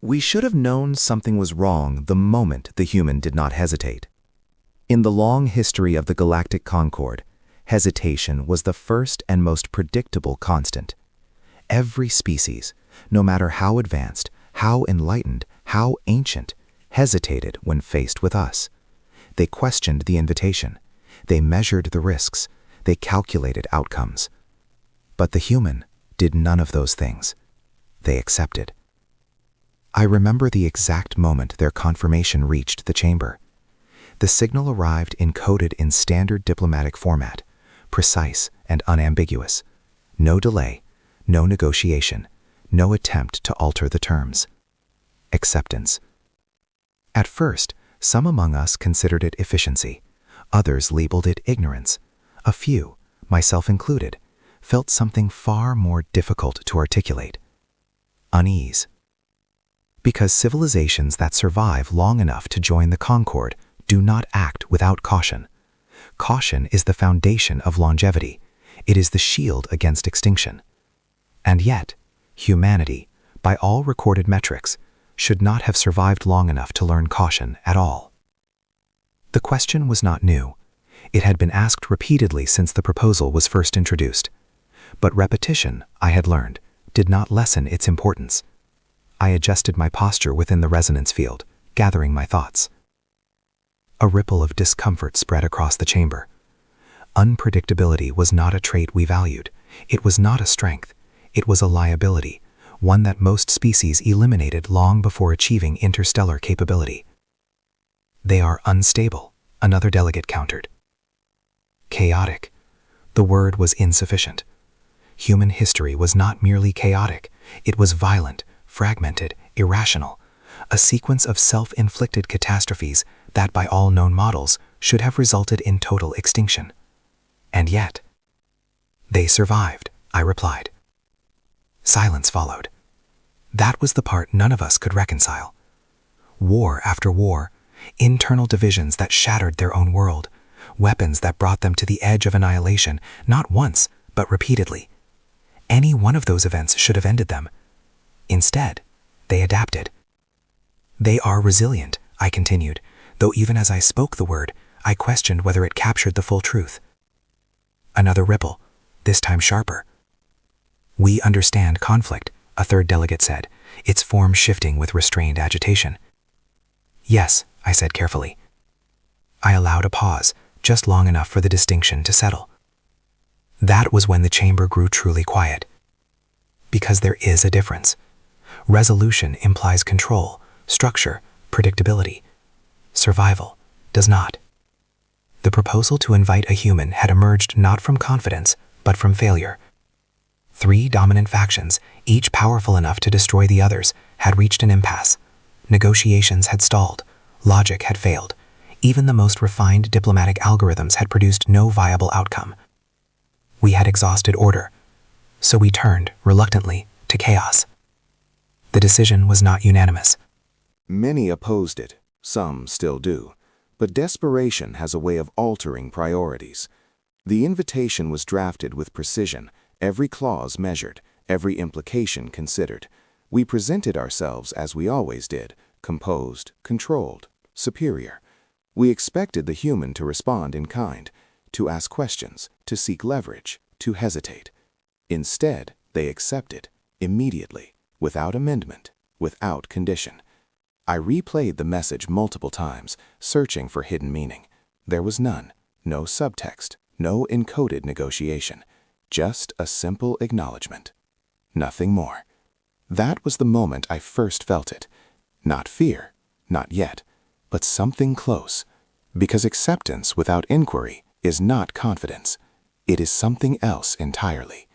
We should have known something was wrong the moment the human did not hesitate. In the long history of the galactic concord, hesitation was the first and most predictable constant. Every species, no matter how advanced, how enlightened, how ancient, hesitated when faced with us. They questioned the invitation. They measured the risks. They calculated outcomes. But the human did none of those things. They accepted. I remember the exact moment their confirmation reached the chamber. The signal arrived encoded in standard diplomatic format, precise and unambiguous. No delay, no negotiation, no attempt to alter the terms. Acceptance. At first, some among us considered it efficiency. Others labeled it ignorance. A few, myself included, felt something far more difficult to articulate: unease. Because civilizations that survive long enough to join the concord do not act without caution. Caution is the foundation of longevity. It is the shield against extinction. And yet, humanity, by all recorded metrics, should not have survived long enough to learn caution at all. The question was not new. It had been asked repeatedly since the proposal was first introduced. But repetition, I had learned, did not lessen its importance. I adjusted my posture within the resonance field, gathering my thoughts. A ripple of discomfort spread across the chamber. Unpredictability was not a trait we valued. It was not a strength. It was a liability, one that most species eliminated long before achieving interstellar capability. They are unstable, another delegate countered. Chaotic. The word was insufficient. Human history was not merely chaotic. It was violent, fragmented, irrational, a sequence of self-inflicted catastrophes that by all known models should have resulted in total extinction. And yet, they survived, I replied. Silence followed. That was the part none of us could reconcile. War after war, internal divisions that shattered their own world, weapons that brought them to the edge of annihilation, not once, but repeatedly. Any one of those events should have ended them. Instead, they adapted. They are resilient, I continued, though even as I spoke the word, I questioned whether it captured the full truth. Another ripple, this time sharper. We understand conflict, a third delegate said, its form shifting with restrained agitation. Yes, I said carefully. I allowed a pause, just long enough for the distinction to settle. That was when the chamber grew truly quiet. Because there is a difference. Resolution implies control, structure, predictability. Survival does not. The proposal to invite a human had emerged not from confidence, but from failure. 3 dominant factions, each powerful enough to destroy the others, had reached an impasse. Negotiations had stalled. Logic had failed. Even the most refined diplomatic algorithms had produced no viable outcome. We had exhausted order, so we turned, reluctantly, to chaos. The decision was not unanimous. Many opposed it, some still do, but desperation has a way of altering priorities. The invitation was drafted with precision, every clause measured, every implication considered. We presented ourselves as we always did, composed, controlled, superior. We expected the human to respond in kind, to ask questions, to seek leverage, to hesitate. Instead, they accepted, immediately, without amendment, without condition. I replayed the message multiple times, searching for hidden meaning. There was none, no subtext, no encoded negotiation, just a simple acknowledgement. Nothing more. That was the moment I first felt it. Not fear, not yet, but something close. Because acceptance without inquiry is not confidence. It is something else entirely.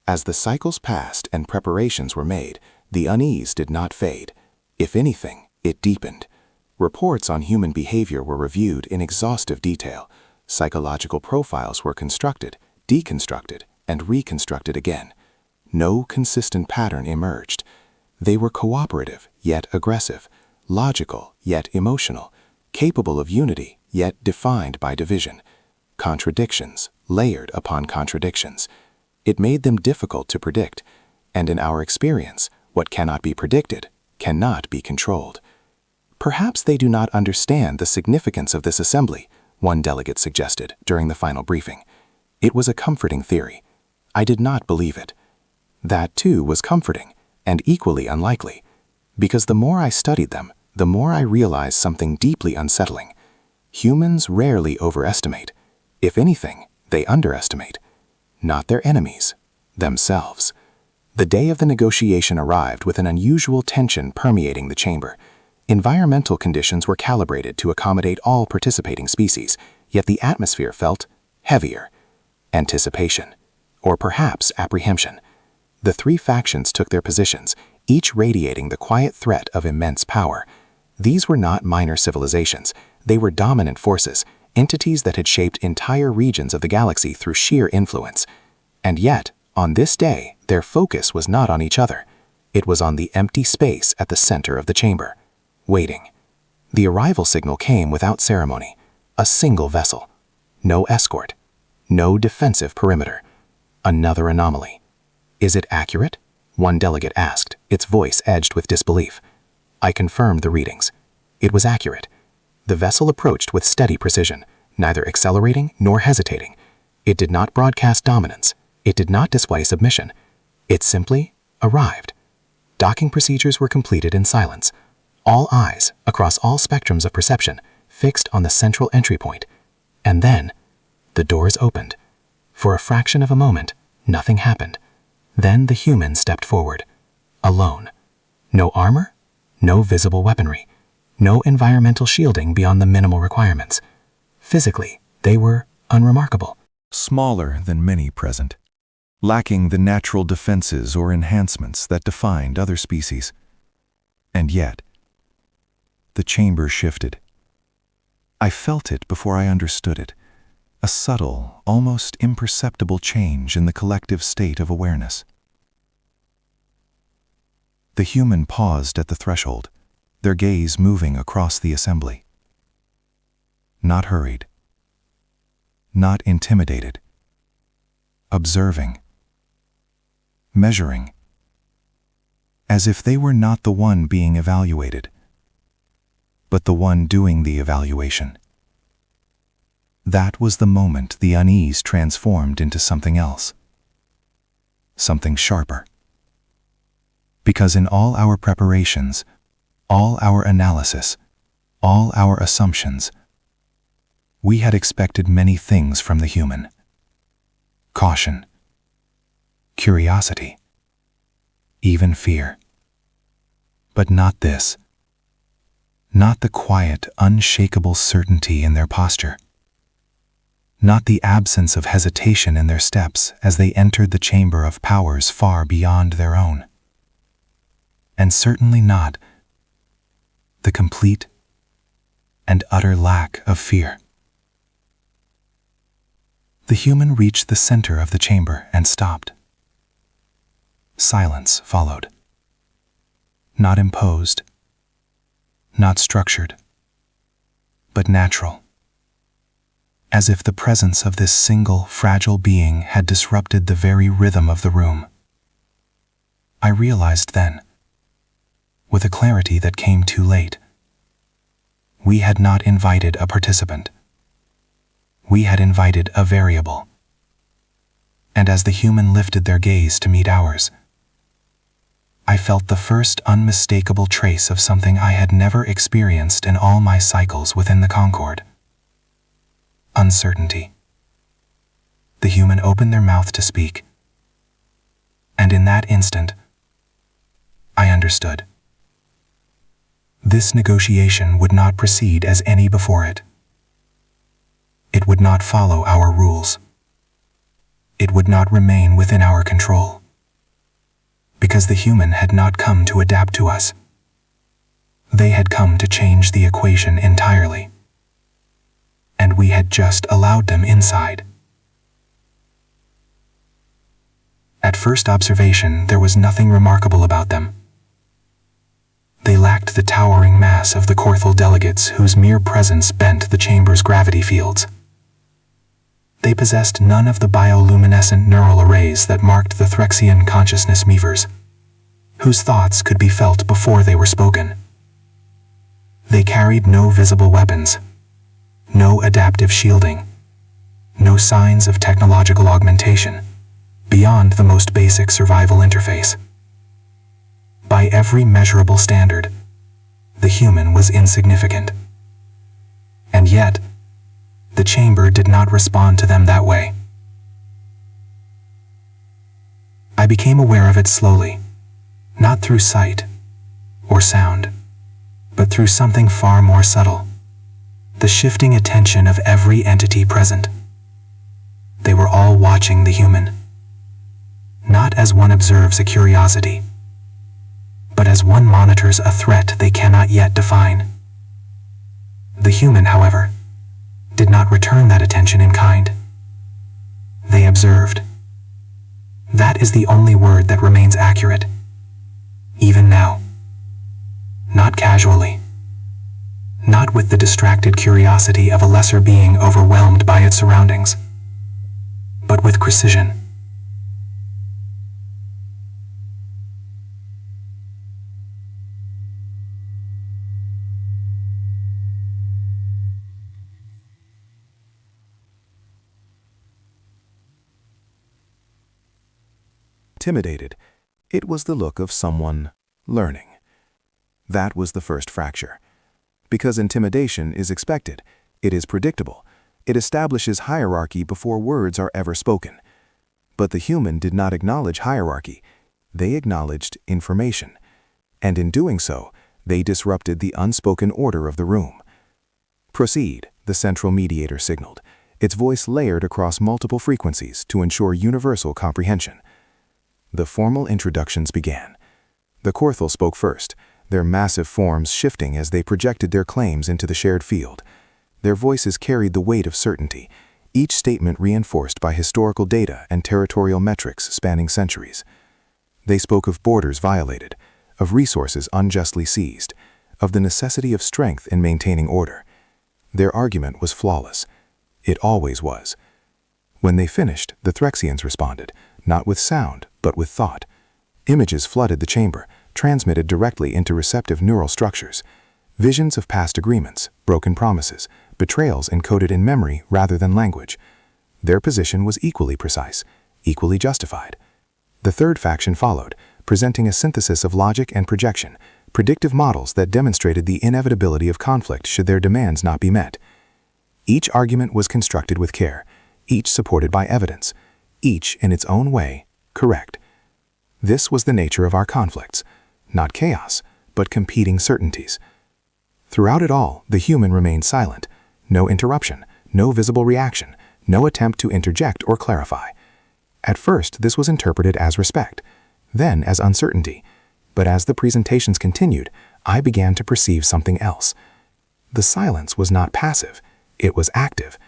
As the cycles passed and preparations were made, the unease did not fade. If anything, it deepened. Reports on human behavior were reviewed in exhaustive detail. Psychological profiles were constructed, deconstructed, and reconstructed again. No consistent pattern emerged. They were cooperative, yet aggressive, logical, yet emotional, capable of unity, yet defined by division. Contradictions, layered upon contradictions. It made them difficult to predict, and in our experience, what cannot be predicted cannot be controlled. Perhaps they do not understand the significance of this assembly, one delegate suggested during the final briefing. It was a comforting theory. I did not believe it. That, too, was comforting and equally unlikely, because the more I studied them, the more I realized something deeply unsettling. Humans rarely overestimate. If anything, they underestimate. Not their enemies, themselves. The day of the negotiation arrived with an unusual tension permeating the chamber. Environmental conditions were calibrated to accommodate all participating species, yet the atmosphere felt heavier. Anticipation, or perhaps apprehension. The three factions took their positions, each radiating the quiet threat of immense power. These were not minor civilizations. They were dominant forces, entities that had shaped entire regions of the galaxy through sheer influence. And yet, on this day, their focus was not on each other. It was on the empty space at the center of the chamber, waiting. The arrival signal came without ceremony. A single vessel. No escort. No defensive perimeter. Another anomaly. Is it accurate? One delegate asked, its voice edged with disbelief. I confirmed the readings. It was accurate. The vessel approached with steady precision, neither accelerating nor hesitating. It did not broadcast dominance. It did not display submission. It simply arrived. Docking procedures were completed in silence. All eyes, across all spectrums of perception, fixed on the central entry point. And then, the doors opened. For a fraction of a moment, nothing happened. Then the human stepped forward, alone. No armor, no visible weaponry, no environmental shielding beyond the minimal requirements. Physically, they were unremarkable. Smaller than many present, lacking the natural defenses or enhancements that defined other species. And yet, the chamber shifted. I felt it before I understood it, a subtle, almost imperceptible change in the collective state of awareness. The human paused at the threshold, their gaze moving across the assembly. Not hurried, not intimidated, observing, measuring, as if they were not the one being evaluated, but the one doing the evaluation. That was the moment the unease transformed into something else, something sharper. Because in all our preparations, all our analysis, all our assumptions, we had expected many things from the human. Caution, curiosity, even fear. But not this. Not the quiet, unshakable certainty in their posture. Not the absence of hesitation in their steps as they entered the chamber of powers far beyond their own. And certainly not the complete and utter lack of fear. The human reached the center of the chamber and stopped. Silence followed. Not imposed, not structured, but natural. As if the presence of this single, fragile being had disrupted the very rhythm of the room. I realized then, with a clarity that came too late, we had not invited a participant. We had invited a variable. And as the human lifted their gaze to meet ours, I felt the first unmistakable trace of something I had never experienced in all my cycles within the Concorde. Uncertainty. The human opened their mouth to speak, and in that instant, I understood. This negotiation would not proceed as any before it. It would not follow our rules. It would not remain within our control. Because the human had not come to adapt to us. They had come to change the equation entirely. And we had just allowed them inside. At first observation, there was nothing remarkable about them. They lacked the towering mass of the Corthal delegates whose mere presence bent the chamber's gravity fields. They possessed none of the bioluminescent neural arrays that marked the Threxian consciousness meavers. whose thoughts could be felt before they were spoken. They carried no visible weapons, no adaptive shielding, no signs of technological augmentation, beyond the most basic survival interface. By every measurable standard, the human was insignificant. And yet, the chamber did not respond to them that way. I became aware of it slowly, not through sight or sound, but through something far more subtle, the shifting attention of every entity present. They were all watching the human, not as one observes a curiosity, but as one monitors a threat they cannot yet define. The human, however, did not return that attention in kind. They observed. That is the only word that remains accurate, even now. Not casually, not with the distracted curiosity of a lesser being overwhelmed by its surroundings, but with precision. Intimidated, it was the look of someone learning. That was the first fracture. Because intimidation is expected, it is predictable, it establishes hierarchy before words are ever spoken. But the human did not acknowledge hierarchy, they acknowledged information. And in doing so, they disrupted the unspoken order of the room. Proceed, the central mediator signaled, its voice layered across multiple frequencies to ensure universal comprehension. The formal introductions began. The Korthal spoke first, their massive forms shifting as they projected their claims into the shared field. Their voices carried the weight of certainty, each statement reinforced by historical data and territorial metrics spanning centuries. They spoke of borders violated, of resources unjustly seized, of the necessity of strength in maintaining order. Their argument was flawless. It always was. When they finished, the Threxians responded, not with sound, but with thought. Images flooded the chamber, transmitted directly into receptive neural structures. Visions of past agreements, broken promises, betrayals encoded in memory rather than language. Their position was equally precise, equally justified. The third faction followed, presenting a synthesis of logic and projection, predictive models that demonstrated the inevitability of conflict should their demands not be met. Each argument was constructed with care, each supported by evidence, each in its own way correct. This was the nature of our conflicts, not chaos, but competing certainties. Throughout it all, the human remained silent, no interruption, no visible reaction, no attempt to interject or clarify. At first, this was interpreted as respect, then as uncertainty, but as the presentations continued, I began to perceive something else. The silence was not passive, it was active.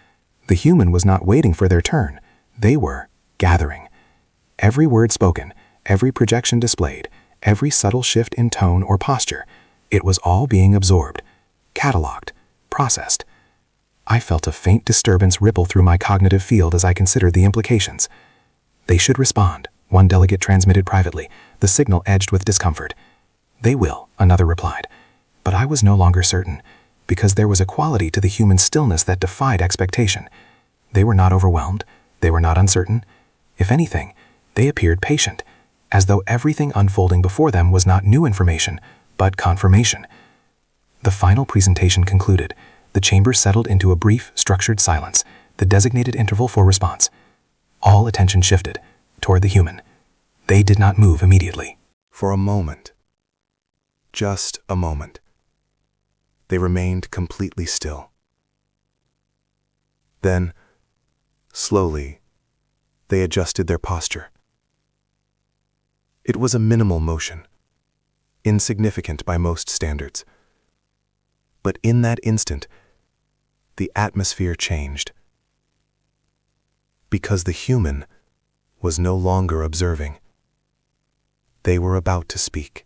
The human was not waiting for their turn, they were gathering. Every word spoken, every projection displayed, every subtle shift in tone or posture, it was all being absorbed, cataloged, processed. I felt a faint disturbance ripple through my cognitive field as I considered the implications. They should respond, one delegate transmitted privately, the signal edged with discomfort. They will, another replied. But I was no longer certain, because there was a quality to the human stillness that defied expectation. They were not overwhelmed, they were not uncertain. If anything, they appeared patient, as though everything unfolding before them was not new information, but confirmation. The final presentation concluded. The chamber settled into a brief, structured silence, the designated interval for response. All attention shifted toward the human. They did not move immediately. For a moment, just a moment, they remained completely still. Then, slowly, they adjusted their posture. It was a minimal motion, insignificant by most standards. But in that instant, the atmosphere changed. Because the human was no longer observing. They were about to speak.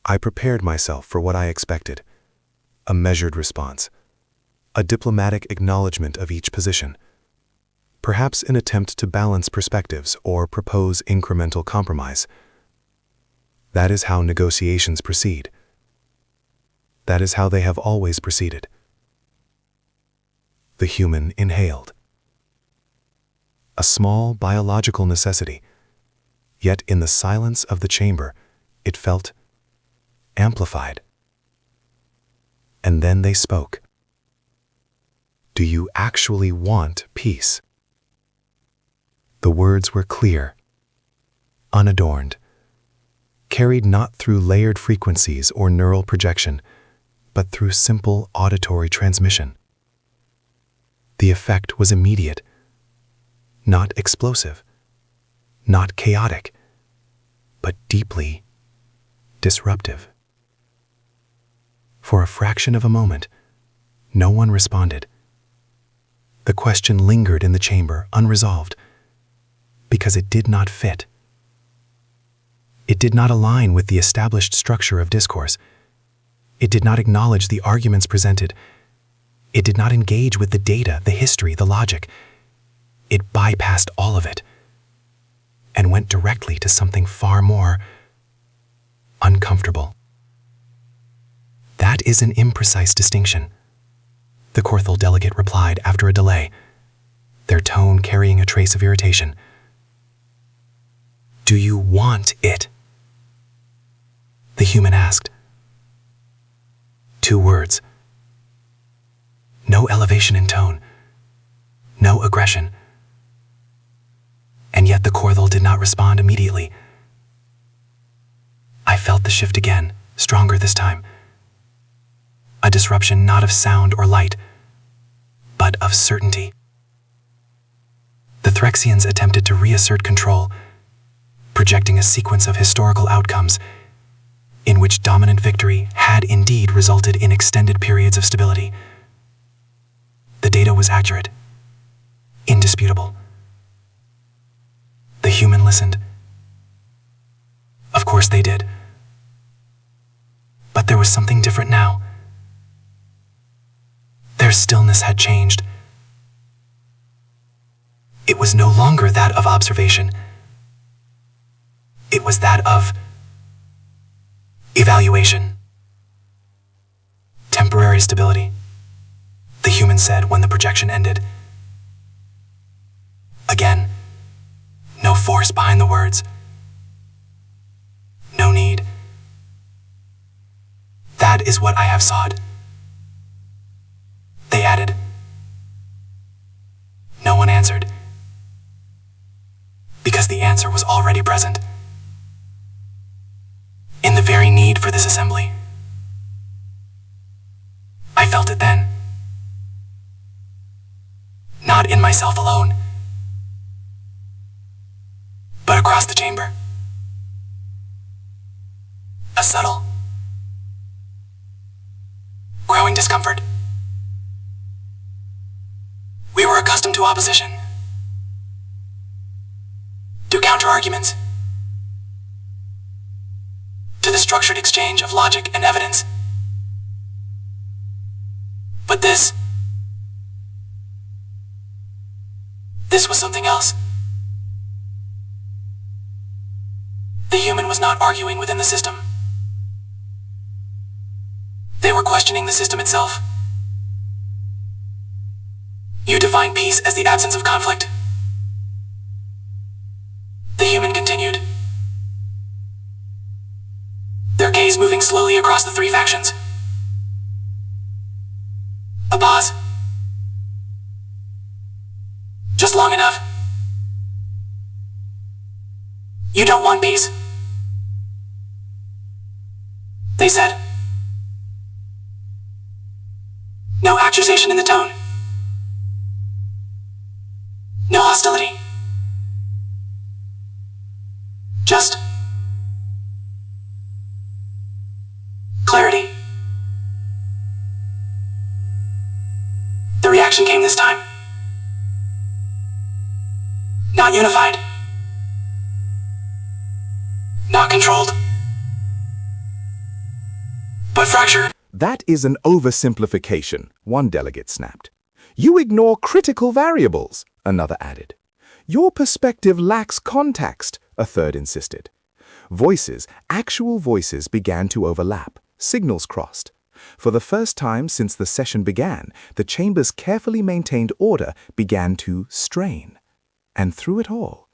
I prepared myself for what I expected, a measured response, a diplomatic acknowledgement of each position, perhaps an attempt to balance perspectives or propose incremental compromise, That is how negotiations proceed. That is how they have always proceeded. The human inhaled. A small biological necessity, yet in the silence of the chamber, it felt amplified. And then they spoke. Do you actually want peace? The words were clear, unadorned, carried not through layered frequencies or neural projection, but through simple auditory transmission. The effect was immediate, not explosive, not chaotic, but deeply disruptive. For a fraction of a moment, no one responded. The question lingered in the chamber, unresolved, because it did not fit. It did not align with the established structure of discourse. It did not acknowledge the arguments presented. It did not engage with the data, the history, the logic. It bypassed all of it and went directly to something far more uncomfortable. That is an imprecise distinction, the Corthel delegate replied after a delay, their tone carrying a trace of irritation. Do you want it? The human asked. 2 words. No elevation in tone, no aggression. And yet the Corthel did not respond immediately. I felt the shift again, stronger this time. A disruption not of sound or light, but of certainty. The Threxians attempted to reassert control, projecting a sequence of historical outcomes in which dominant victory had indeed resulted in extended periods of stability. The data was accurate, indisputable. The human listened. Of course they did. But there was something different now. Their stillness had changed. It was no longer that of observation. It was that of evaluation. Temporary stability, the human said when the projection ended. Again, no force behind the words. No need. That is what I have sought. They added. No one answered, because the answer was already present. In the very need for this assembly. I felt it then. Not in myself alone, but across the chamber. A subtle, growing discomfort. We were accustomed to opposition, to counter-arguments, to the structured exchange of logic and evidence. But this was something else. The human was not arguing within the system. They were questioning the system itself. You define peace as the absence of conflict. The human continued, their gaze moving slowly across the 3 factions. A pause. Just long enough. You don't want peace, they said. No accusation in the tone. No hostility. Just clarity. The reaction came this time. Not unified. Not controlled. But fractured. That is an oversimplification, one delegate snapped. You ignore critical variables, another added. Your perspective lacks context, a third insisted. Voices, actual voices, began to overlap. Signals crossed. For the first time since the session began, the chamber's carefully maintained order began to strain. And through it all,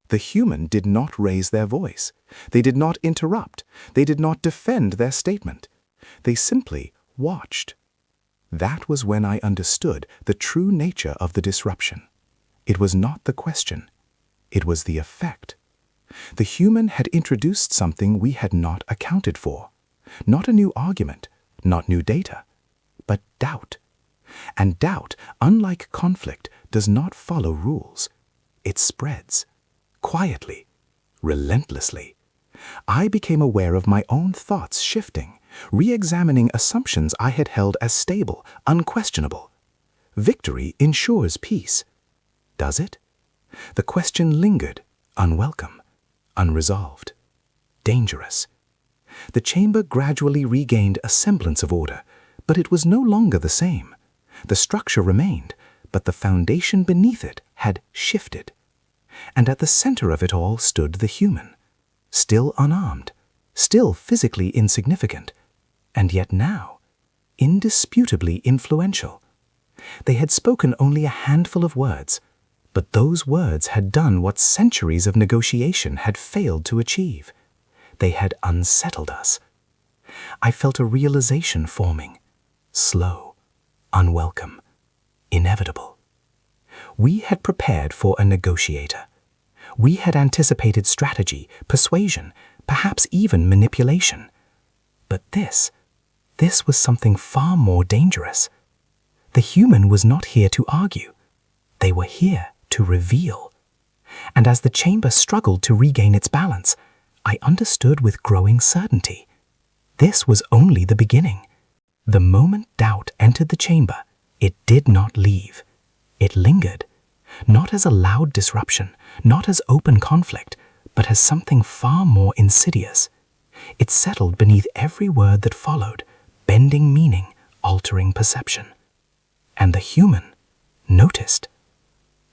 the human did not raise their voice. They did not interrupt. They did not defend their statement. They simply watched. That was when I understood the true nature of the disruption. It was not the question. It was the effect. The human had introduced something we had not accounted for. Not a new argument, not new data, but doubt. And doubt, unlike conflict, does not follow rules. It spreads. Quietly, relentlessly. I became aware of my own thoughts shifting, re-examining assumptions I had held as stable, unquestionable. Victory ensures peace. Does it? The question lingered, unwelcome, unresolved, dangerous. The chamber gradually regained a semblance of order, but it was no longer the same. The structure remained, but the foundation beneath it had shifted. And at the center of it all stood the human, still unarmed, still physically insignificant, and yet now, indisputably influential. They had spoken only a handful of words, but those words had done what centuries of negotiation had failed to achieve. They had unsettled us. I felt a realization forming, slow, unwelcome, inevitable. We had prepared for a negotiator. We had anticipated strategy, persuasion, perhaps even manipulation. But this was something far more dangerous. The human was not here to argue. They were here to reveal. And as the chamber struggled to regain its balance, I understood with growing certainty. This was only the beginning. The moment doubt entered the chamber, it did not leave. It lingered, not as a loud disruption, not as open conflict, but as something far more insidious. It settled beneath every word that followed, bending meaning, altering perception. And the human noticed.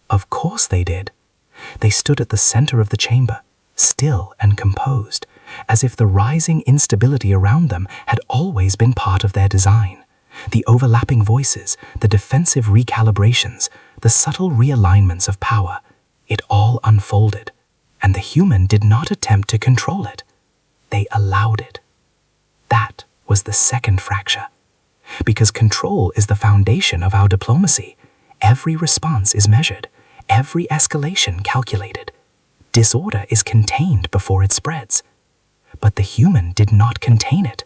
Of course they did. They stood at the center of the chamber, still and composed, as if the rising instability around them had always been part of their design. The overlapping voices, the defensive recalibrations, the subtle realignments of power, it all unfolded, and the human did not attempt to control it. They allowed it. That was the second fracture. Because control is the foundation of our diplomacy. Every response is measured, every escalation calculated. Disorder is contained before it spreads. But the human did not contain it.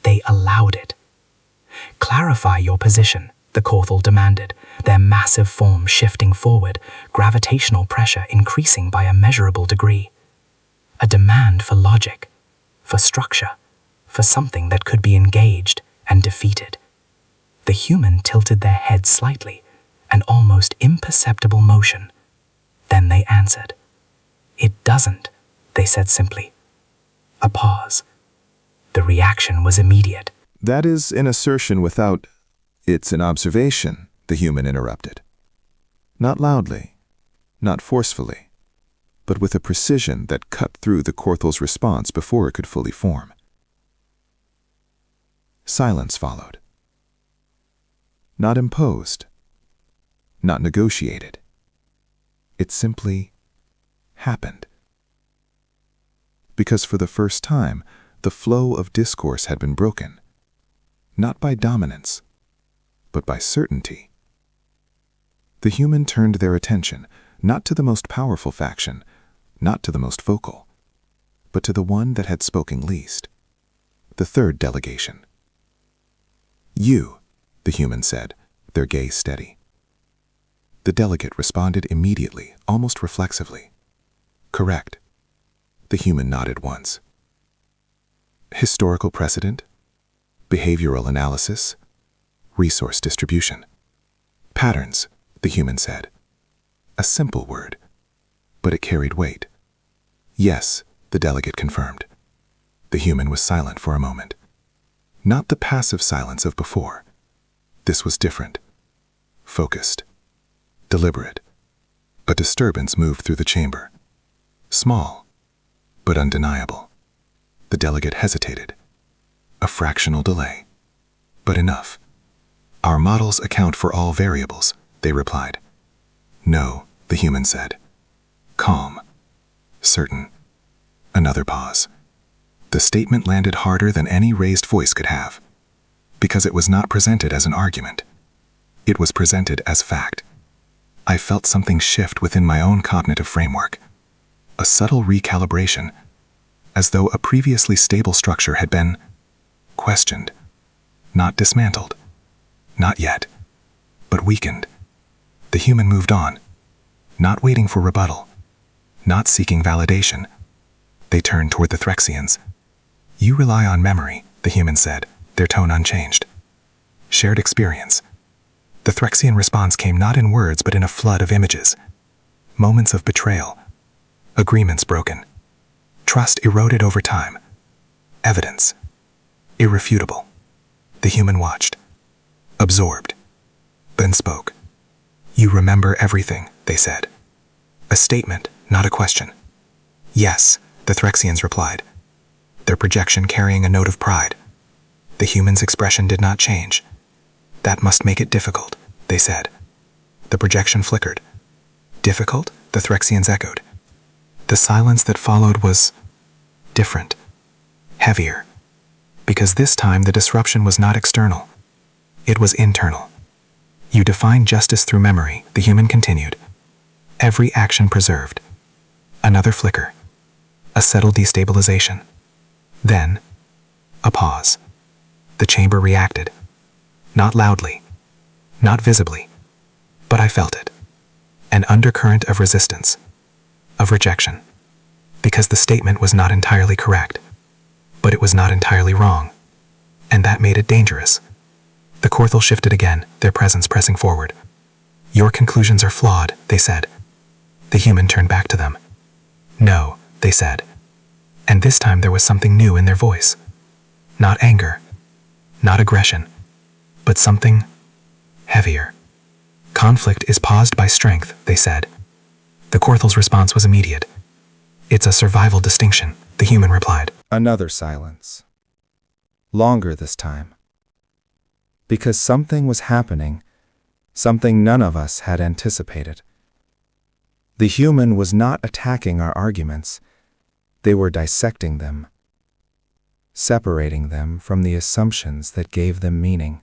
They allowed it. Clarify your position, the Corthal demanded, their massive form shifting forward, gravitational pressure increasing by a measurable degree. A demand for logic, for structure, for something that could be engaged and defeated. The human tilted their head slightly, an almost imperceptible motion. Then they answered. It doesn't, they said simply. A pause. The reaction was immediate. That is an assertion without... It's an observation, the human interrupted. Not loudly, not forcefully, but with a precision that cut through the Corthal's response before it could fully form. Silence followed. Not imposed, not negotiated. It simply happened. Because for the first time, the flow of discourse had been broken, not by dominance, but by certainty. The human turned their attention not to the most powerful faction, not to the most vocal, but to the one that had spoken least, the third delegation. You, the human said, their gaze steady. The delegate responded immediately, almost reflexively. Correct. The human nodded once. Historical precedent, behavioral analysis, resource distribution. Patterns, the human said. A simple word, but it carried weight. Yes, the delegate confirmed. The human was silent for a moment. Not the passive silence of before. This was different. Focused. Deliberate. A disturbance moved through the chamber. Small, but undeniable. The delegate hesitated. A fractional delay. But enough. Our models account for all variables, they replied. No, the human said. Calm. Certain. Another pause. The statement landed harder than any raised voice could have, because it was not presented as an argument. It was presented as fact. I felt something shift within my own cognitive framework. A subtle recalibration, as though a previously stable structure had been questioned, not dismantled. Not yet, but weakened. The human moved on, not waiting for rebuttal, not seeking validation. They turned toward the Threxians. You rely on memory, the human said, their tone unchanged. Shared experience. The Threxian response came not in words but in a flood of images. Moments of betrayal. Agreements broken. Trust eroded over time. Evidence. Irrefutable. The human watched. Absorbed. Then spoke. You remember everything, they said. A statement, not a question. Yes, the Threxians replied, their projection carrying a note of pride. The human's expression did not change. That must make it difficult, they said. The projection flickered. Difficult? The Threxians echoed. The silence that followed was different, heavier, because this time the disruption was not external. It was internal. You define justice through memory, the human continued. Every action preserved. Another flicker. A settled destabilization. Then, a pause. The chamber reacted. Not loudly, not visibly, but I felt it. An undercurrent of resistance, of rejection. Because the statement was not entirely correct, but it was not entirely wrong. And that made it dangerous. The Corthel shifted again, their presence pressing forward. Your conclusions are flawed, they said. The human turned back to them. No, they said. And this time there was something new in their voice. Not anger, not aggression, but something heavier. Conflict is paused by strength, they said. The Corthel's response was immediate. It's a survival distinction, the human replied. Another silence. Longer this time. Because something was happening, something none of us had anticipated. The human was not attacking our arguments. They were dissecting them, separating them from the assumptions that gave them meaning.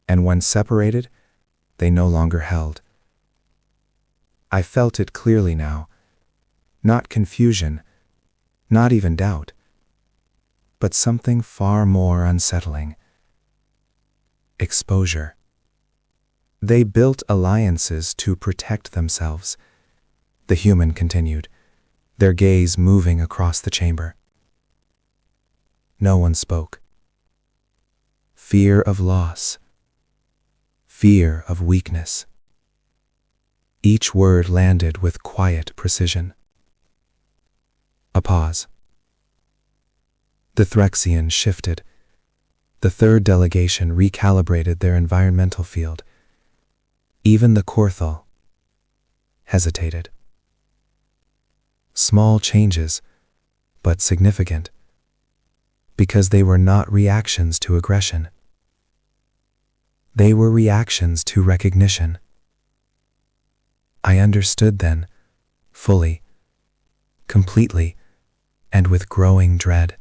And when separated, they no longer held. I felt it clearly now. Not confusion, not even doubt, but something far more unsettling. Exposure. They built alliances to protect themselves, the human continued, their gaze moving across the chamber. No one spoke. Fear of loss. Fear of weakness. Each word landed with quiet precision. A pause. The Threxians shifted. The third delegation recalibrated their environmental field. Even the Corthel hesitated. Small changes, but significant, because they were not reactions to aggression. They were reactions to recognition. I understood then, fully, completely, and with growing dread.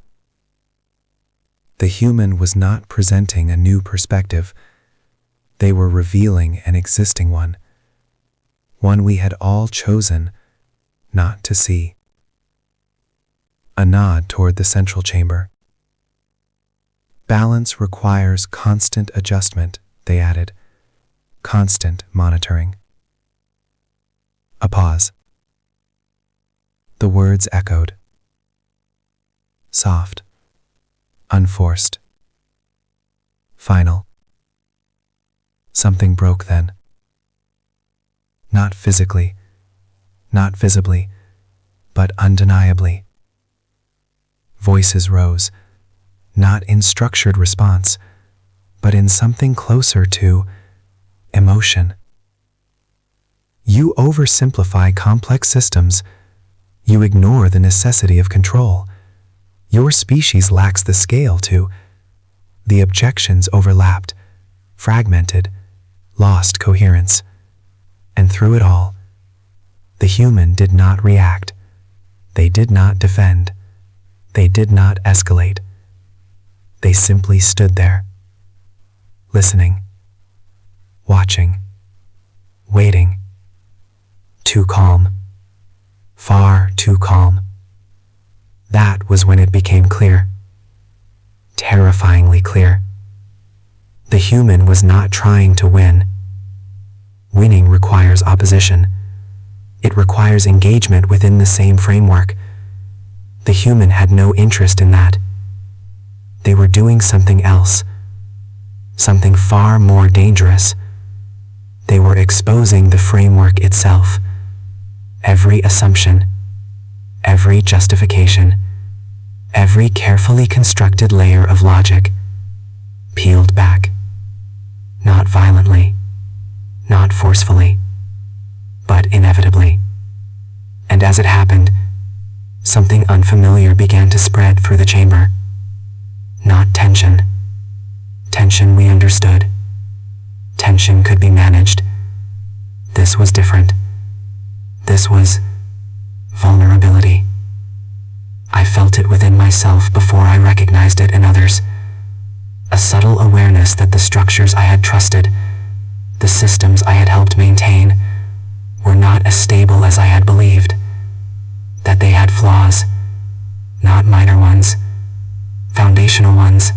The human was not presenting a new perspective. They were revealing an existing one we had all chosen not to see. A nod toward the central chamber. Balance requires constant adjustment, they added, constant monitoring. A pause. The words echoed. Soft, unforced, final. Something broke then. Not physically, not visibly, but undeniably. Voices rose, not in structured response, but in something closer to emotion. You oversimplify complex systems. You ignore the necessity of control. Your species lacks the scale to. The objections overlapped, fragmented, lost coherence. And through it all, the human did not react. They did not defend. They did not escalate. They simply stood there, listening, watching, waiting. Too calm. Far too calm. That was when it became clear. Terrifyingly clear. The human was not trying to win. Winning requires opposition. It requires engagement within the same framework. The human had no interest in that. They were doing something else. Something far more dangerous. They were exposing the framework itself. Every assumption, every justification, every carefully constructed layer of logic, peeled back. Not violently, not forcefully, but inevitably. And as it happened, something unfamiliar began to spread through the chamber. Not tension. Tension we understood. Tension could be managed. This was different. This was vulnerability. I felt it within myself before I recognized it in others. A subtle awareness that the structures I had trusted, the systems I had helped maintain, were not as stable as I had believed. That they had flaws, not minor ones, foundational ones.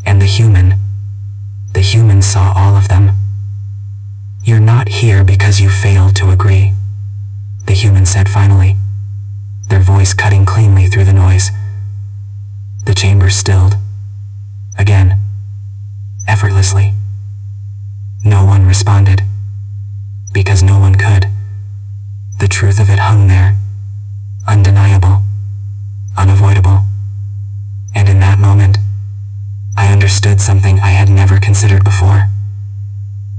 And the human saw all of them. You're not here because you failed to agree, the human said finally, their voice cutting cleanly through the noise. The chamber stilled. Again. Effortlessly. No one responded. Because no one could. The truth of it hung there. Undeniable. Unavoidable. And in that moment, I understood something I had never considered before.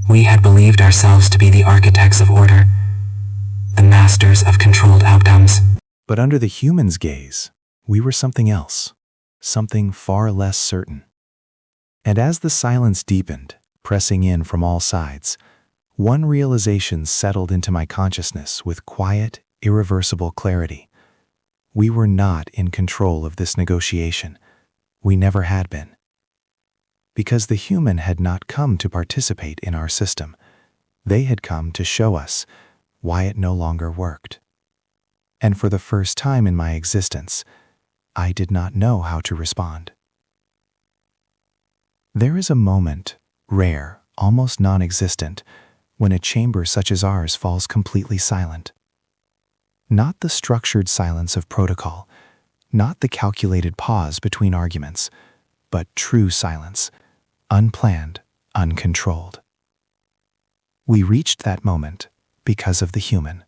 We had believed ourselves to be the architects of order, the masters of controlled outcomes. But under the human's gaze, we were something else, something far less certain. And as the silence deepened, pressing in from all sides, one realization settled into my consciousness with quiet, irreversible clarity. We were not in control of this negotiation. We never had been. Because the human had not come to participate in our system. They had come to show us why it no longer worked. And for the first time in my existence, I did not know how to respond. There is a moment, rare, almost non-existent, when a chamber such as ours falls completely silent. Not the structured silence of protocol, not the calculated pause between arguments, but true silence, unplanned, uncontrolled. We reached that moment because of the human.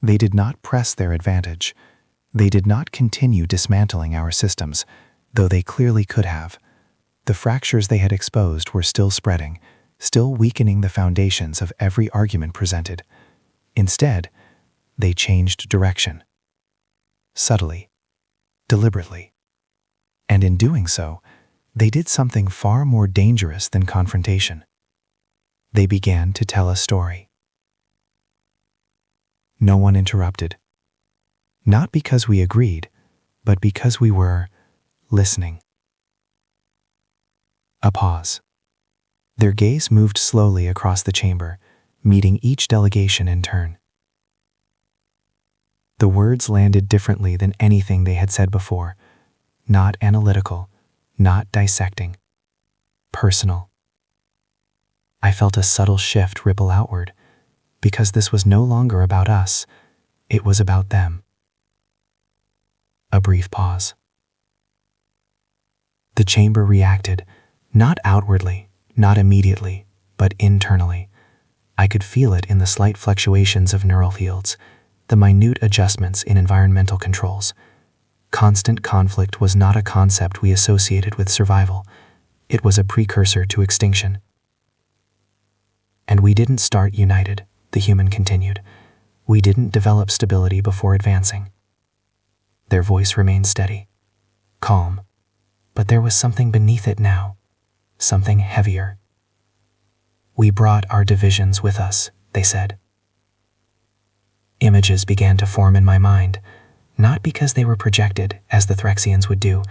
They did not press their advantage. They did not continue dismantling our systems, though they clearly could have. The fractures they had exposed were still spreading, still weakening the foundations of every argument presented. Instead, they changed direction. Subtly, deliberately. And in doing so, they did something far more dangerous than confrontation. They began to tell a story. No one interrupted. Not because we agreed, but because we were listening. A pause. Their gaze moved slowly across the chamber, meeting each delegation in turn. The words landed differently than anything they had said before. Not analytical, not dissecting. Personal. I felt a subtle shift ripple outward, because this was no longer about us, it was about them. A brief pause. The chamber reacted, not outwardly, not immediately, but internally. I could feel it in the slight fluctuations of neural fields, the minute adjustments in environmental controls. Constant conflict was not a concept we associated with survival. It was a precursor to extinction. And we didn't start united, the human continued. We didn't develop stability before advancing. Their voice remained steady, calm, but there was something beneath it now, something heavier. "We brought our divisions with us," they said. Images began to form in my mind, not because they were projected, as the Threxians would do,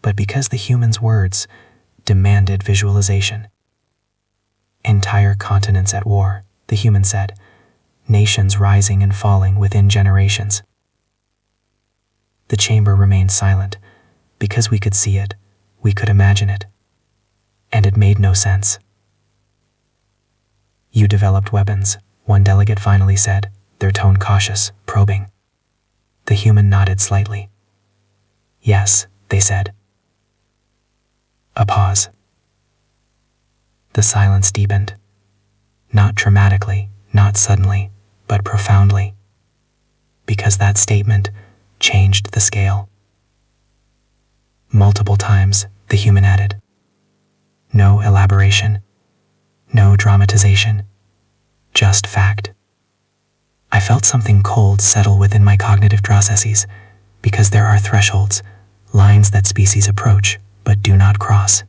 but because the humans' words demanded visualization. Entire continents at war, the human said, nations rising and falling within generations. The chamber remained silent, because we could see it, we could imagine it, and it made no sense. "You developed weapons," one delegate finally said, their tone cautious, probing. The human nodded slightly. "Yes," they said. A pause. The silence deepened. Not dramatically, not suddenly, but profoundly. Because that statement changed the scale. Multiple times, the human added. No elaboration. No dramatization. Just fact. I felt something cold settle within my cognitive processes, because there are thresholds, lines that species approach but do not cross.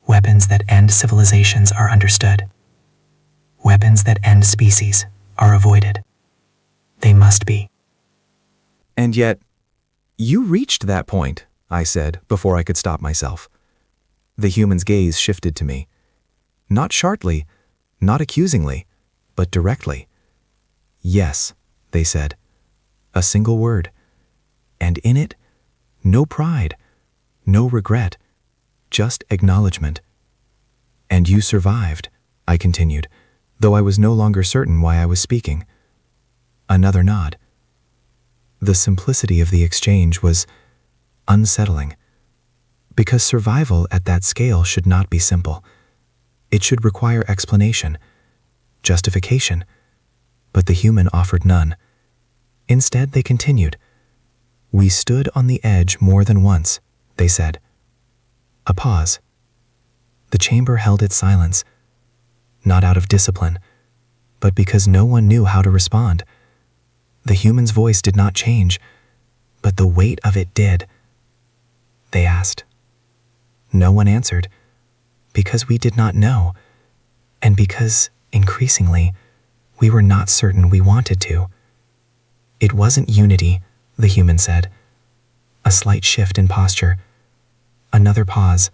Weapons that end civilizations are understood. Weapons that end species are avoided. They must be. And yet, you reached that point, I said, before I could stop myself. The human's gaze shifted to me. Not sharply, not accusingly, but directly. "Yes," they said. A single word. And in it, no pride, no regret, just acknowledgement. "And you survived," I continued, though I was no longer certain why I was speaking. Another nod. The simplicity of the exchange was unsettling, because survival at that scale should not be simple. It should require explanation, justification, but the human offered none. Instead, they continued. "We stood on the edge more than once," they said. A pause. The chamber held its silence, not out of discipline, but because no one knew how to respond. The human's voice did not change, but the weight of it did. They asked. No one answered, because we did not know, and because, increasingly, we were not certain we wanted to. It wasn't unity, the human said. A slight shift in posture. Another pause.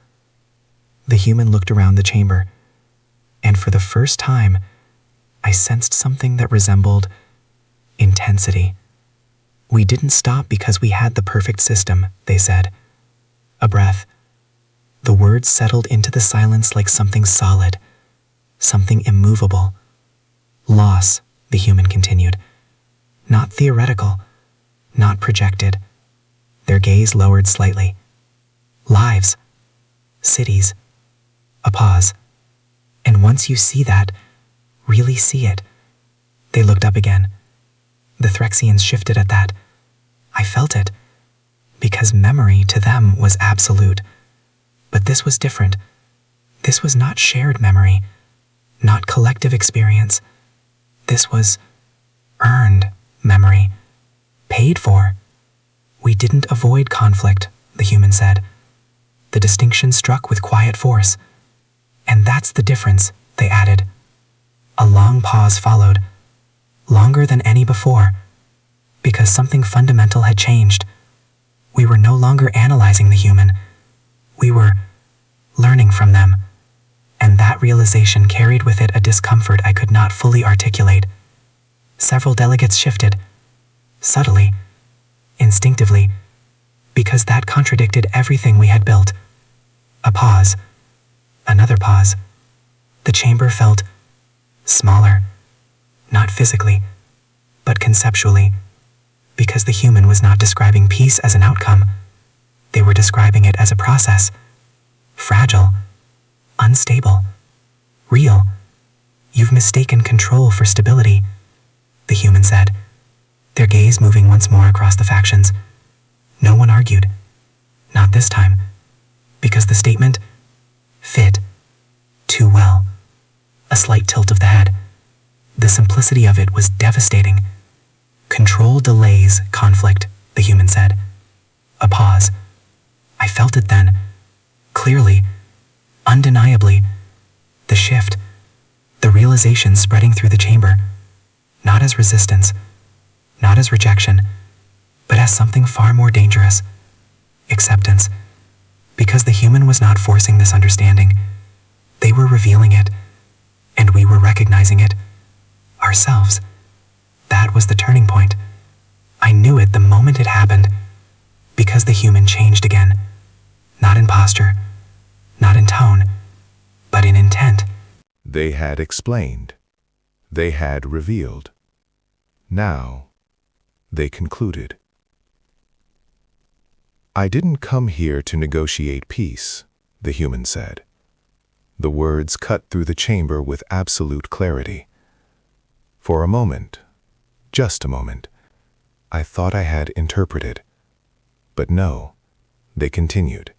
The human looked around the chamber, and for the first time, I sensed something that resembled intensity. We didn't stop because we had the perfect system, they said. A breath. The words settled into the silence like something solid, something immovable. Loss, the human continued. Not theoretical, not projected. Their gaze lowered slightly. Lives. Cities. A pause. And once you see that, really see it. They looked up again. The Threxians shifted at that. I felt it, because memory to them was absolute. But this was different. This was not shared memory, not collective experience. This was earned memory, paid for. We didn't avoid conflict, the human said. The distinction struck with quiet force. And that's the difference, they added. A long pause followed, longer than any before, because something fundamental had changed. We were no longer analyzing the human. We were learning from them, and that realization carried with it a discomfort I could not fully articulate. Several delegates shifted, subtly, instinctively, because that contradicted everything we had built. A pause. Another pause. The chamber felt smaller, not physically, but conceptually, because the human was not describing peace as an outcome. They were describing it as a process. Fragile, unstable, real. You've mistaken control for stability, the human said, their gaze moving once more across the factions. No one argued. Not this time, because the statement fit too well. A slight tilt of the head. The simplicity of it was devastating. Control delays conflict, the human said. A pause. I felt it then, clearly, undeniably, the shift, the realization spreading through the chamber, not as resistance, not as rejection, but as something far more dangerous, acceptance. Because the human was not forcing this understanding, they were revealing it, and we were recognizing it, ourselves. That was the turning point. I knew it the moment it happened, because the human changed again, not in posture, not in tone, but in intent. They had explained. They had revealed. Now, they concluded. I didn't come here to negotiate peace, the human said. The words cut through the chamber with absolute clarity. For a moment, just a moment, I thought I had interpreted. But no, they continued.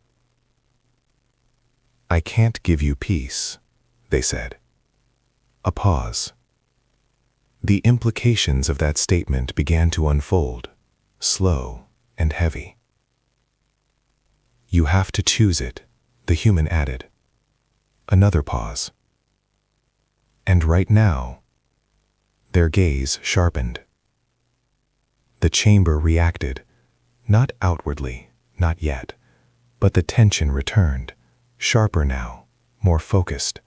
I can't give you peace, they said. A pause. The implications of that statement began to unfold, slow and heavy. You have to choose it, the human added. Another pause. And right now, their gaze sharpened. The chamber reacted, not outwardly, not yet, but the tension returned, sharper now, more focused,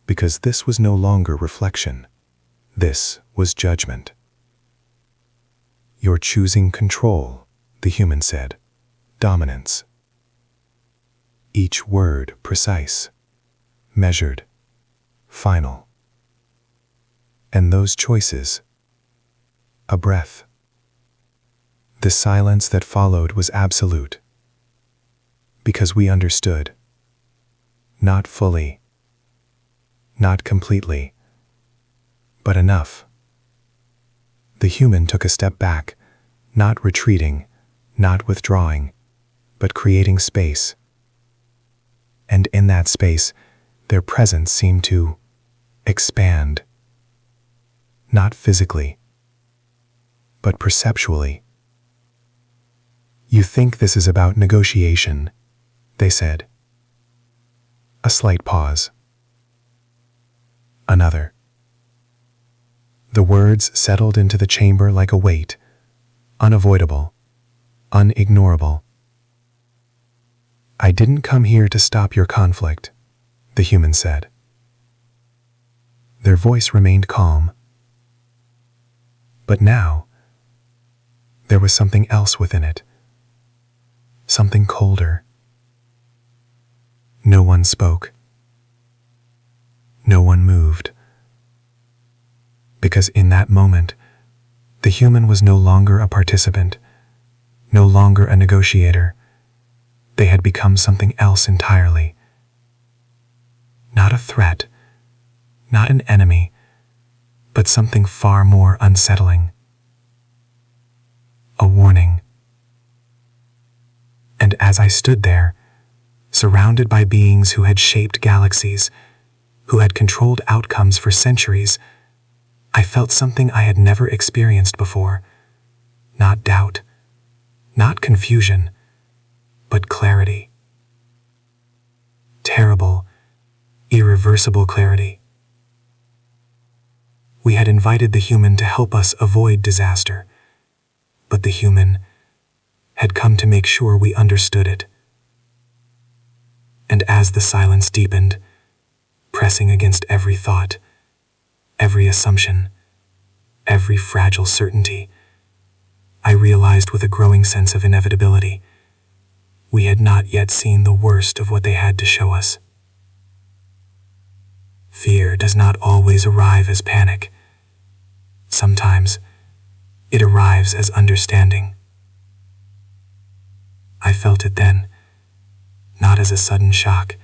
because this was no longer reflection. This was judgment. You're choosing control, the human said, dominance. Each word precise, measured, final. And those choices, a breath. The silence that followed was absolute, because we understood. Not fully, not completely, but enough. The human took a step back, not retreating, not withdrawing, but creating space. And in that space, their presence seemed to expand. Not physically, but perceptually. You think this is about negotiation, they said. A slight pause. Another. The words settled into the chamber like a weight, unavoidable, unignorable. I didn't come here to stop your conflict, the human said. Their voice remained calm. But now, there was something else within it. Something colder. No one spoke. No one moved. Because in that moment, the human was no longer a participant, no longer a negotiator. They had become something else entirely. Not a threat, not an enemy, but something far more unsettling. A warning. And as I stood there, surrounded by beings who had shaped galaxies, who had controlled outcomes for centuries, I felt something I had never experienced before. Not doubt, not confusion, but clarity. Terrible, irreversible clarity. We had invited the human to help us avoid disaster, but the human had come to make sure we understood it. And as the silence deepened, pressing against every thought, every assumption, every fragile certainty, I realized with a growing sense of inevitability, we had not yet seen the worst of what they had to show us. Fear does not always arrive as panic. Sometimes, it arrives as understanding. I felt it then, not as a sudden shock,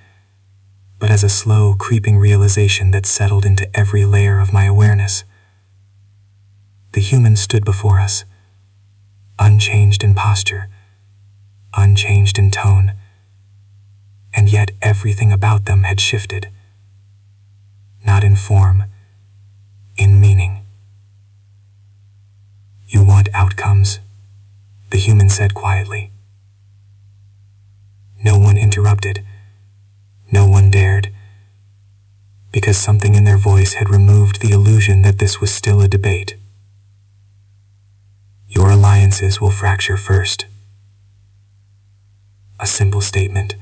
but as a slow, creeping realization that settled into every layer of my awareness. The human stood before us, unchanged in posture, unchanged in tone, and yet everything about them had shifted. Not in form, in meaning. You want outcomes, the human said quietly. No one interrupted. No one dared, because something in their voice had removed the illusion that this was still a debate. Your alliances will fracture first. A simple statement,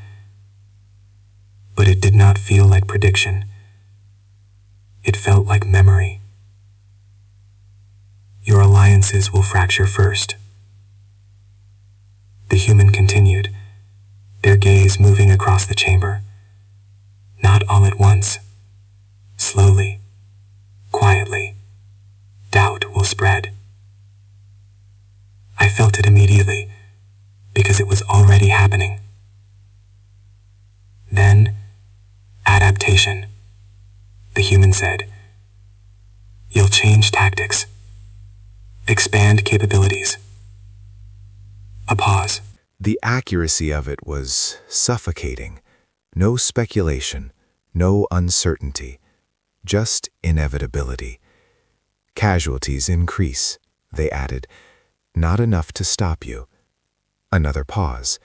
but it did not feel like prediction. It felt like memory. Your alliances will fracture first. The human continued, their gaze moving across the chamber. Not all at once. Slowly, quietly, doubt will spread. I felt it immediately, because it was already happening. Then, adaptation, the human said. You'll change tactics, expand capabilities. A pause. The accuracy of it was suffocating. No speculation, no uncertainty, just inevitability. Casualties increase, they added. Not enough to stop you. Another pause.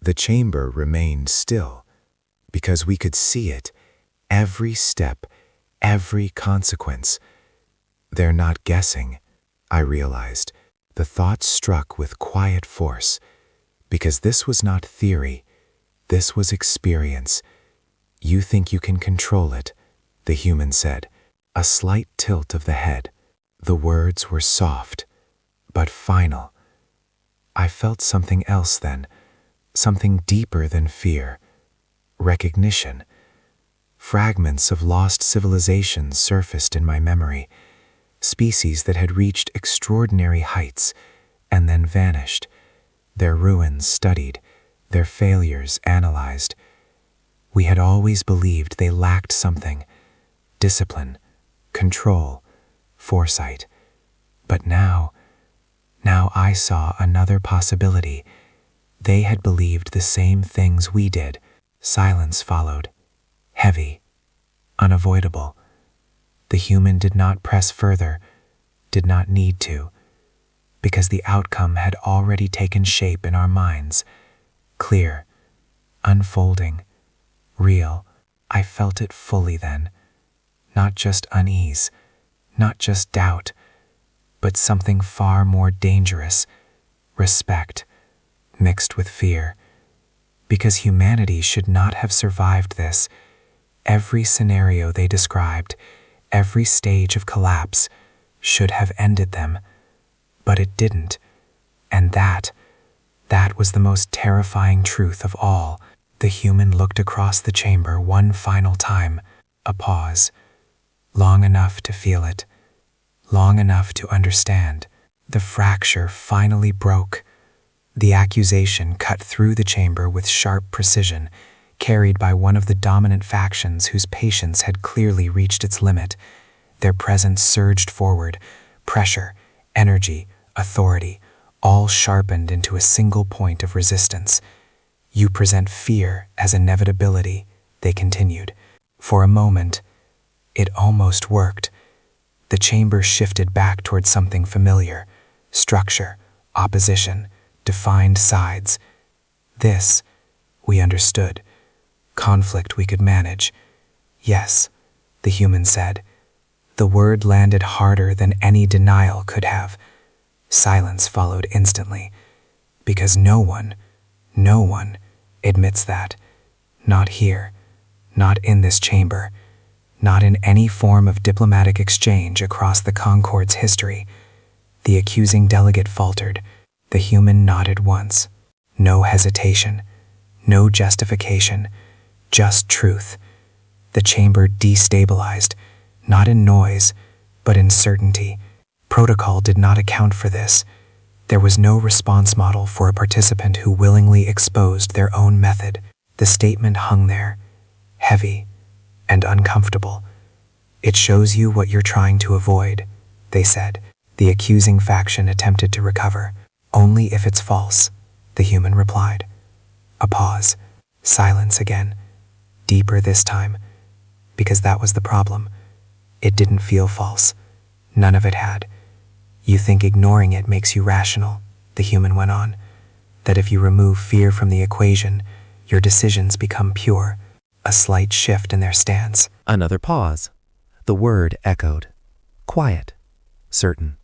The chamber remained still, because we could see it, every step, every consequence. They're not guessing, I realized. The thought struck with quiet force, because this was not theory, this was experience. You think you can control it, the human said. A slight tilt of the head. The words were soft, but final. I felt something else then, something deeper than fear. Recognition. Fragments of lost civilizations surfaced in my memory, species that had reached extraordinary heights and then vanished, their ruins studied, their failures analyzed. We had always believed they lacked something: discipline, control, foresight. But now I saw another possibility. They had believed the same things we did. Silence followed, heavy, unavoidable. The human did not press further, did not need to, because the outcome had already taken shape in our minds. Clear, unfolding, real. I felt it fully then. Not just unease, not just doubt, but something far more dangerous: respect, mixed with fear. Because humanity should not have survived this. Every scenario they described, every stage of collapse, should have ended them. But it didn't. And that was the most terrifying truth of all. The human looked across the chamber one final time. A pause. Long enough to feel it. Long enough to understand. The fracture finally broke. The accusation cut through the chamber with sharp precision, carried by one of the dominant factions whose patience had clearly reached its limit. Their presence surged forward. Pressure, energy, authority, all sharpened into a single point of resistance. You present fear as inevitability, they continued. For a moment, it almost worked. The chamber shifted back toward something familiar: structure, opposition, defined sides. This, we understood. Conflict we could manage. Yes, the human said. The word landed harder than any denial could have. Silence followed instantly, because no one admits that. Not here, not in this chamber, not in any form of diplomatic exchange across the Concorde's history. The accusing delegate faltered. The human nodded once. No hesitation, no justification, just truth. The chamber destabilized, not in noise, but in certainty. Protocol did not account for this. There was no response model for a participant who willingly exposed their own method. The statement hung there, heavy and uncomfortable. It shows you what you're trying to avoid, they said. The accusing faction attempted to recover. Only if it's false, the human replied. A pause. Silence again. Deeper this time. Because that was the problem. It didn't feel false. None of it had. You think ignoring it makes you rational, the the human went on, that if you remove fear from the equation, your decisions become pure, a slight shift in their stance. Another pause. The word echoed. Quiet. Certain.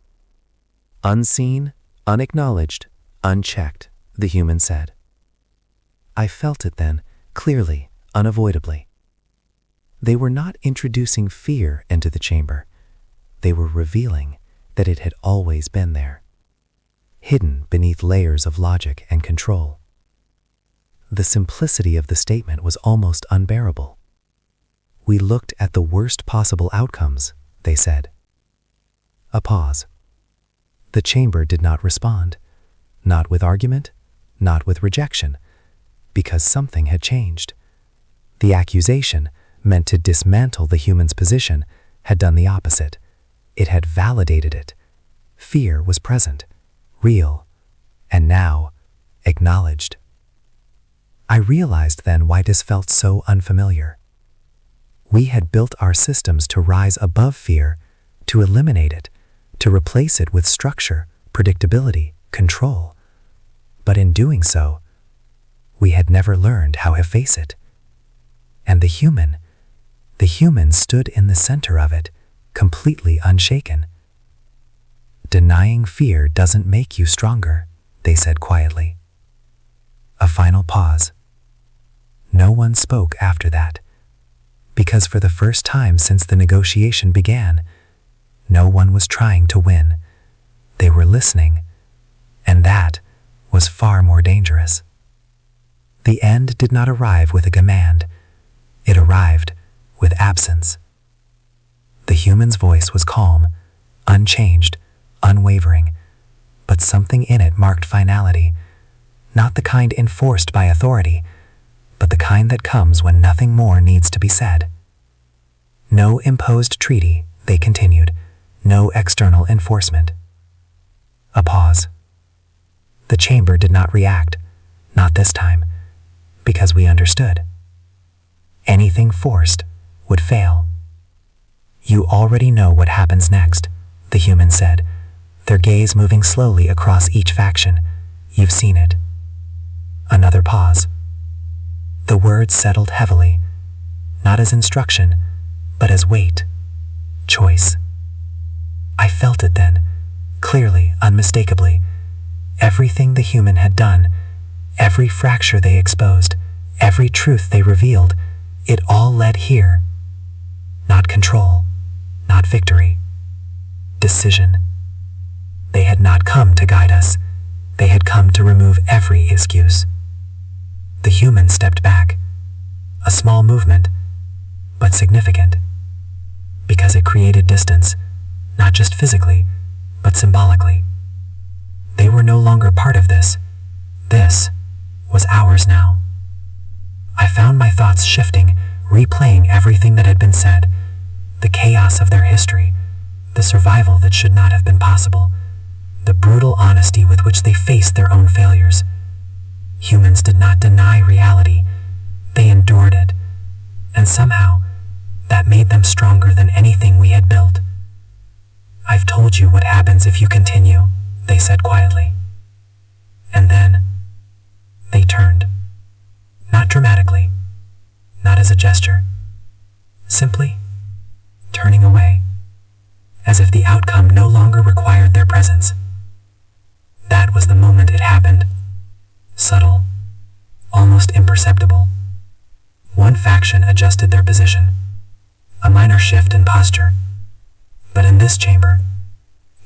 Unseen, unacknowledged, unchecked, the human said. I felt it then, clearly, unavoidably. They were not introducing fear into the chamber. They were revealing that it had always been there, hidden beneath layers of logic and control. The simplicity of the statement was almost unbearable. We looked at the worst possible outcomes, they said. A pause. The chamber did not respond, not with argument, not with rejection, because something had changed. The accusation, meant to dismantle the human's position, had done the opposite. It had validated it. Fear was present, real, and now acknowledged. I realized then why this felt so unfamiliar. We had built our systems to rise above fear, to eliminate it, to replace it with structure, predictability, control. But in doing so, we had never learned how to face it. And the human stood in the center of it, completely unshaken. Denying fear doesn't make you stronger, they said quietly. A final pause. No one spoke after that, because for the first time since the negotiation began, no one was trying to win. They were listening, and that was far more dangerous. The end did not arrive with a command. It arrived with absence. The human's voice was calm, unchanged, unwavering, but something in it marked finality, not the kind enforced by authority, but the kind that comes when nothing more needs to be said. No imposed treaty, they continued, no external enforcement. A pause. The chamber did not react, not this time, because we understood. Anything forced would fail. You already know what happens next, the human said, their gaze moving slowly across each faction. You've seen it. Another pause. The words settled heavily, not as instruction, but as weight, choice. I felt it then, clearly, unmistakably. Everything the human had done, every fracture they exposed, every truth they revealed, it all led here. Not control, not victory. Decision. They had not come to guide us. They had come to remove every excuse. The human stepped back. A small movement, but significant. Because it created distance, not just physically, but symbolically. They were no longer part of this. This was ours now. I found my thoughts shifting, replaying everything that had been said, the chaos of their history, the survival that should not have been possible, the brutal honesty with which they faced their own failures. Humans did not deny reality. They endured it. And somehow, that made them stronger than anything we had built. I've told you what happens if you continue, they said quietly. And then, they turned. Not dramatically, not as a gesture. Simply turning away, as if the outcome no longer required their presence. That was the moment it happened. Subtle, almost imperceptible. One faction adjusted their position, a minor shift in posture. But in this chamber,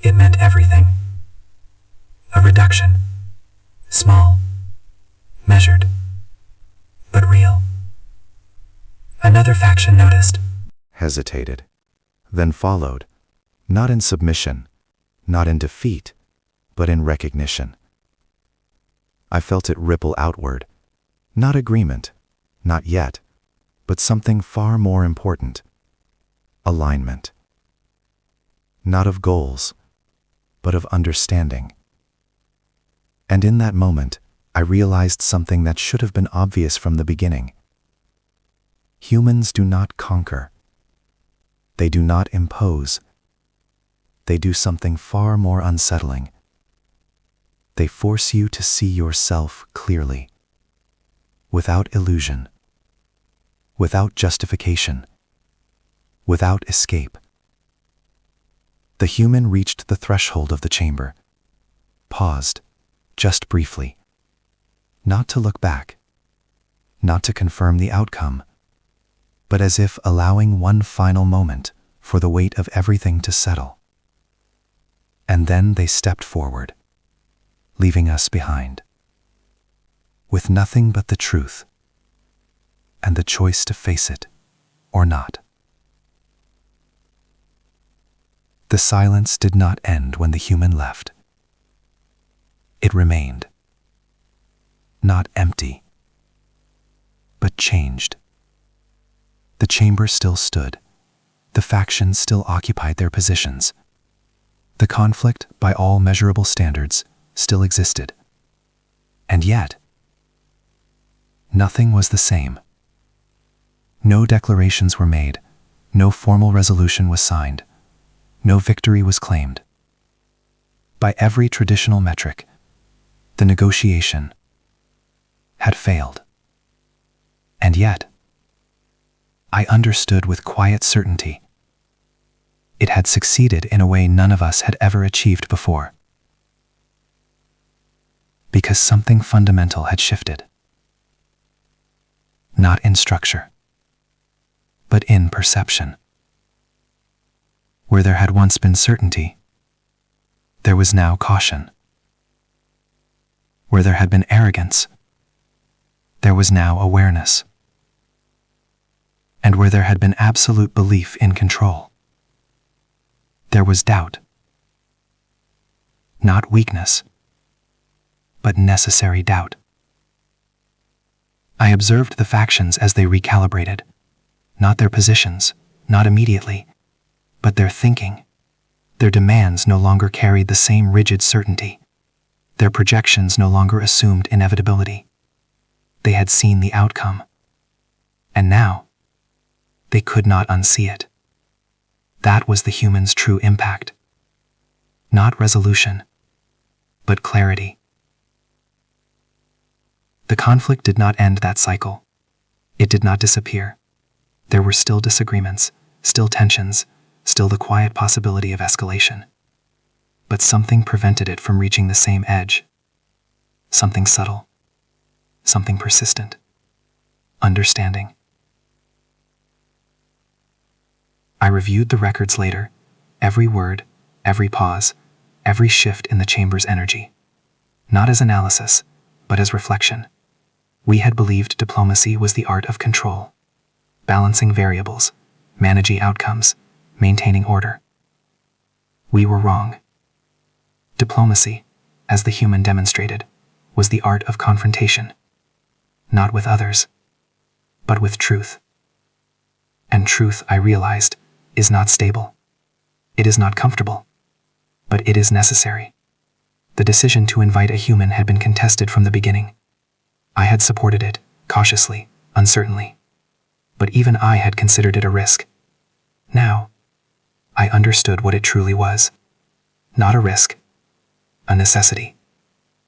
it meant everything. A reduction, small, measured, but real. Another faction noticed, hesitated, then followed, not in submission, not in defeat, but in recognition. I felt it ripple outward, not agreement, not yet, but something far more important, alignment. Not of goals, but of understanding. And in that moment, I realized something that should have been obvious from the beginning. Humans do not conquer. They do not impose. They do something far more unsettling. They force you to see yourself clearly, without illusion, without justification, without escape. The human reached the threshold of the chamber, paused, just briefly, not to look back, not to confirm the outcome, but as if allowing one final moment for the weight of everything to settle. And then they stepped forward, leaving us behind, with nothing but the truth, and the choice to face it or not. The silence did not end when the human left. It remained, not empty, but changed. The chamber still stood. The factions still occupied their positions. The conflict, by all measurable standards, still existed. And yet, nothing was the same. No declarations were made, no formal resolution was signed, no victory was claimed. By every traditional metric, the negotiation had failed. And yet, I understood with quiet certainty. It had succeeded in a way none of us had ever achieved before. Because something fundamental had shifted. Not in structure, but in perception. Where there had once been certainty, there was now caution. Where there had been arrogance, there was now awareness. And where there had been absolute belief in control, there was doubt. Not weakness, but necessary doubt. I observed the factions as they recalibrated, not their positions, not immediately, but their thinking. Their demands no longer carried the same rigid certainty. Their projections no longer assumed inevitability. They had seen the outcome. And now, they could not unsee it. That was the human's true impact. Not resolution, but clarity. The conflict did not end that cycle. It did not disappear. There were still disagreements, still tensions, still the quiet possibility of escalation. But something prevented it from reaching the same edge. Something subtle, something persistent. Understanding. I reviewed the records later, every word, every pause, every shift in the chamber's energy. Not as analysis, but as reflection. We had believed diplomacy was the art of control, balancing variables, managing outcomes, maintaining order. We were wrong. Diplomacy, as the human demonstrated, was the art of confrontation, not with others, but with truth. And truth, I realized, is not stable. It is not comfortable, but it is necessary. The decision to invite a human had been contested from the beginning. I had supported it, cautiously, uncertainly. But even I had considered it a risk. Now, I understood what it truly was. Not a risk, a necessity.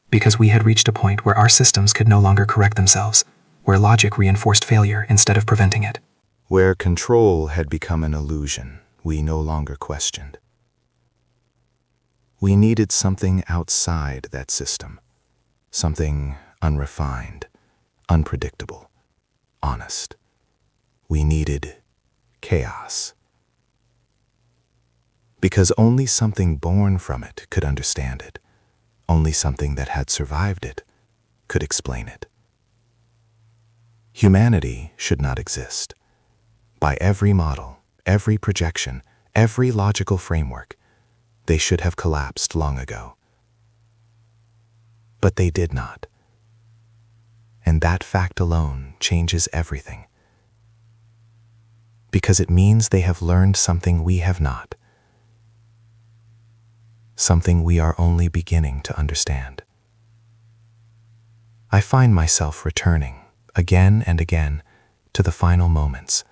Because we had reached a point where our systems could no longer correct themselves, where logic reinforced failure instead of preventing it. Where control had become an illusion we no longer questioned. We needed something outside that system, something unrefined, unpredictable, honest. We needed chaos. Because only something born from it could understand it. Only something that had survived it could explain it. Humanity should not exist. By every model, every projection, every logical framework, they should have collapsed long ago. But they did not. And that fact alone changes everything. Because it means they have learned something we have not. Something we are only beginning to understand. I find myself returning, again and again, to the final moments,